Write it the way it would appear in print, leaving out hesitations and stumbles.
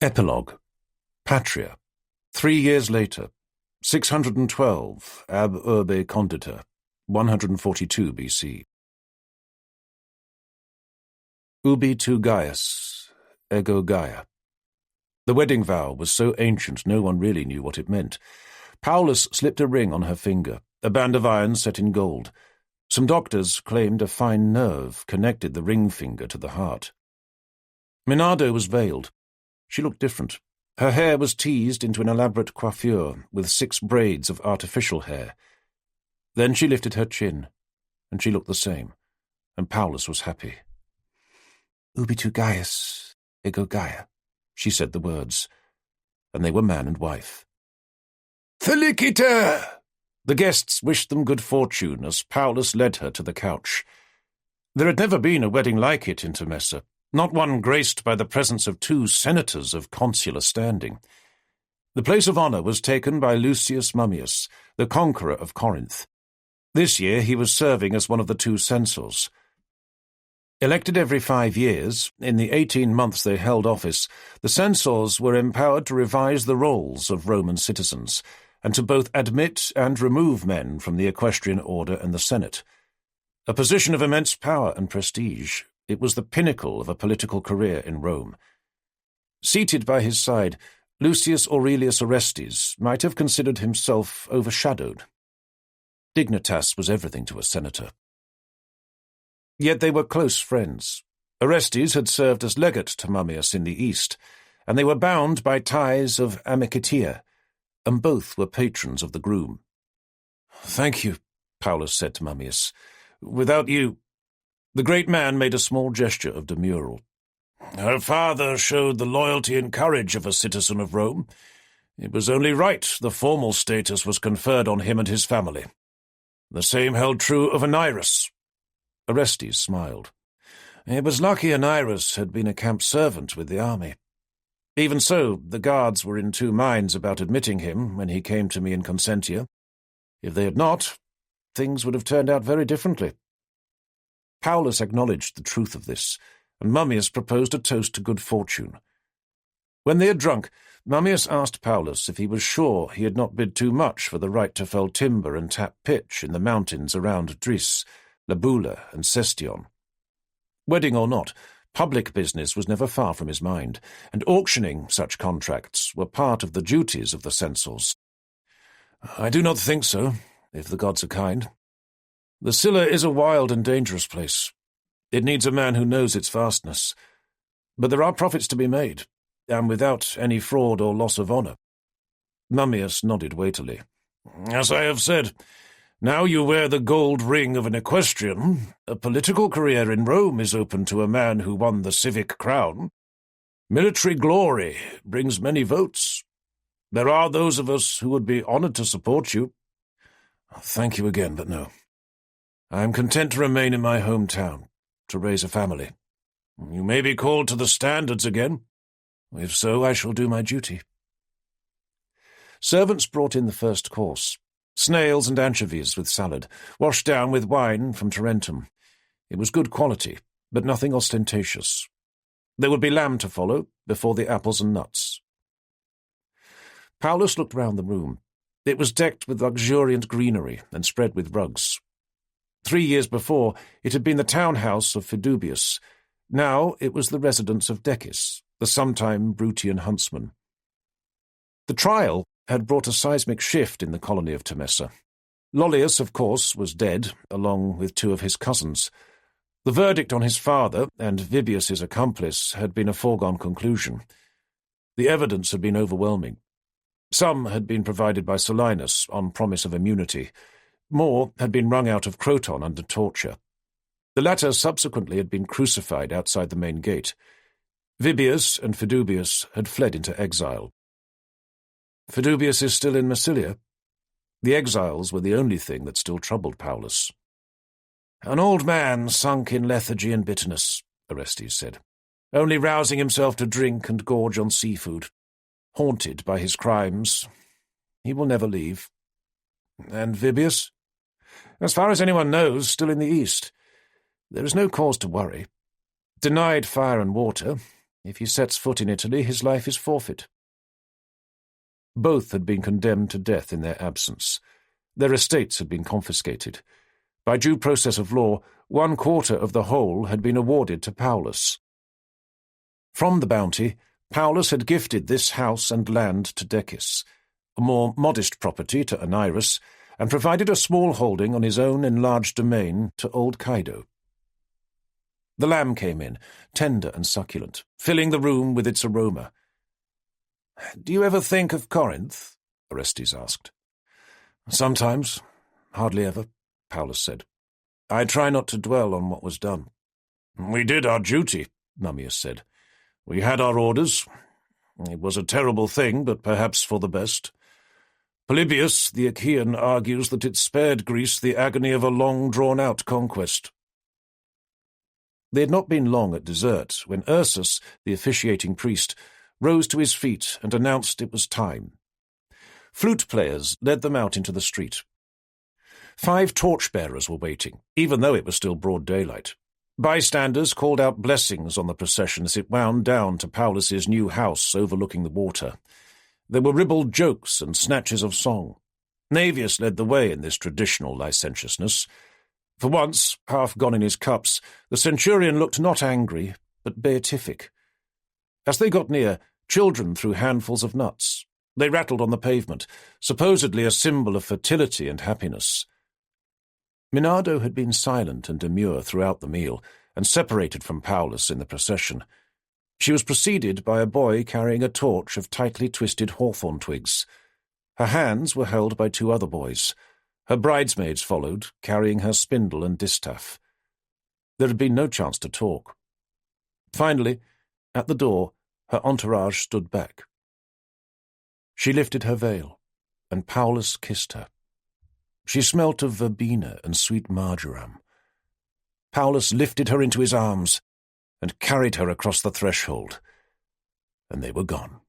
Epilogue. Patria. 3 years later. 612 ab urbe condita. 142 BC. Ubi tu Gaius, ego Gaia. The wedding vow was so ancient no one really knew what it meant. Paulus slipped a ring on her finger, a band of iron set in gold. Some doctors claimed a fine nerve connected the ring finger to the heart. Minardo was veiled. She looked different. Her hair was teased into an elaborate coiffure with 6 braids of artificial hair. Then she lifted her chin, and she looked the same, and Paulus was happy. Ubi tu Gaius, ego Gaia, she said the words, and they were man and wife. Feliciter! The guests wished them good fortune as Paulus led her to the couch. There had never been a wedding like it in Temessa, not one graced by the presence of 2 senators of consular standing. The place of honour was taken by Lucius Mummius, the conqueror of Corinth. This year he was serving as one of the 2 censors. Elected every 5 years, in the 18 months they held office, the censors were empowered to revise the rolls of Roman citizens, and to both admit and remove men from the equestrian order and the Senate. A position of immense power and prestige, it was the pinnacle of a political career in Rome. Seated by his side, Lucius Aurelius Orestes might have considered himself overshadowed. Dignitas was everything to a senator. Yet they were close friends. Orestes had served as legate to Mummius in the East, and they were bound by ties of amicitia, and both were patrons of the groom. "Thank you," Paulus said to Mummius. "Without you—" The great man made a small gesture of demurral. "Her father showed the loyalty and courage of a citizen of Rome. It was only right the formal status was conferred on him and his family. The same held true of Anirus." Orestes smiled. "It was lucky Anirus had been a camp servant with the army. Even so, the guards were in 2 minds about admitting him when he came to me in Consentia. If they had not, things would have turned out very differently." Paulus acknowledged the truth of this, and Mummius proposed a toast to good fortune. When they had drunk, Mummius asked Paulus if he was sure he had not bid too much for the right to fell timber and tap pitch in the mountains around Dris, Labula, and Sestion. Wedding or not, public business was never far from his mind, and auctioning such contracts were part of the duties of the censors. "I do not think so, if the gods are kind. The Scylla is a wild and dangerous place. It needs a man who knows its vastness. But there are profits to be made, and without any fraud or loss of honour." Mummius nodded weightily. "As I have said, now you wear the gold ring of an equestrian, a political career in Rome is open to a man who won the civic crown. Military glory brings many votes. There are those of us who would be honoured to support you." "Thank you again, but no. I am content to remain in my hometown, to raise a family." "You may be called to the standards again. If so, I shall do my duty." Servants brought in the first course, snails and anchovies with salad, washed down with wine from Tarentum. It was good quality, but nothing ostentatious. There would be lamb to follow, before the apples and nuts. Paulus looked round the room. It was decked with luxuriant greenery and spread with rugs. 3 years before, it had been the town-house of Fidubius. Now it was the residence of Decis, the sometime Brutian huntsman. The trial had brought a seismic shift in the colony of Temessa. Lollius, of course, was dead, along with 2 of his cousins. The verdict on his father and Vibius's accomplice had been a foregone conclusion. The evidence had been overwhelming. Some had been provided by Solinus on promise of immunity. More had been wrung out of Croton under torture. The latter subsequently had been crucified outside the main gate. Vibius and Fidubius had fled into exile. "Fidubius is still in Massilia?" The exiles were the only thing that still troubled Paulus. "An old man sunk in lethargy and bitterness," Orestes said, "only rousing himself to drink and gorge on seafood. Haunted by his crimes. He will never leave." "And Vibius?" "As far as anyone knows, still in the East. There is no cause to worry. Denied fire and water, If he sets foot in Italy, his life is forfeit. Both had been condemned to death in their absence. Their estates had been confiscated. By due process of law, 1/4 of the whole had been awarded to Paulus. From the bounty, Paulus had gifted this house and land to Decis, a more modest property to Anirus, and provided a small holding on his own enlarged domain to old Caedo. The lamb came in, tender and succulent, filling the room with its aroma. "Do you ever think of Corinth?" Orestes asked. "Sometimes. Hardly ever," Paulus said. "I try not to dwell on what was done." "We did our duty," Mummius said. "We had our orders. It was a terrible thing, but perhaps for the best. Polybius, the Achaean, argues that it spared Greece the agony of a long-drawn-out conquest." They had not been long at dessert when Ursus, the officiating priest, rose to his feet and announced it was time. Flute players led them out into the street. 5 torchbearers were waiting, even though it was still broad daylight. Bystanders called out blessings on the procession as it wound down to Paulus's new house overlooking the water. There were ribald jokes and snatches of song. Naevius led the way in this traditional licentiousness. For once, half gone in his cups, the centurion looked not angry, but beatific. As they got near, children threw handfuls of nuts. They rattled on the pavement, supposedly a symbol of fertility and happiness. Minardo had been silent and demure throughout the meal, and separated from Paulus in the procession. She was preceded by a boy carrying a torch of tightly twisted hawthorn twigs. Her hands were held by 2 other boys. Her bridesmaids followed, carrying her spindle and distaff. There had been no chance to talk. Finally, at the door, her entourage stood back. She lifted her veil, and Paulus kissed her. She smelt of verbena and sweet marjoram. Paulus lifted her into his arms and carried her across the threshold, and they were gone.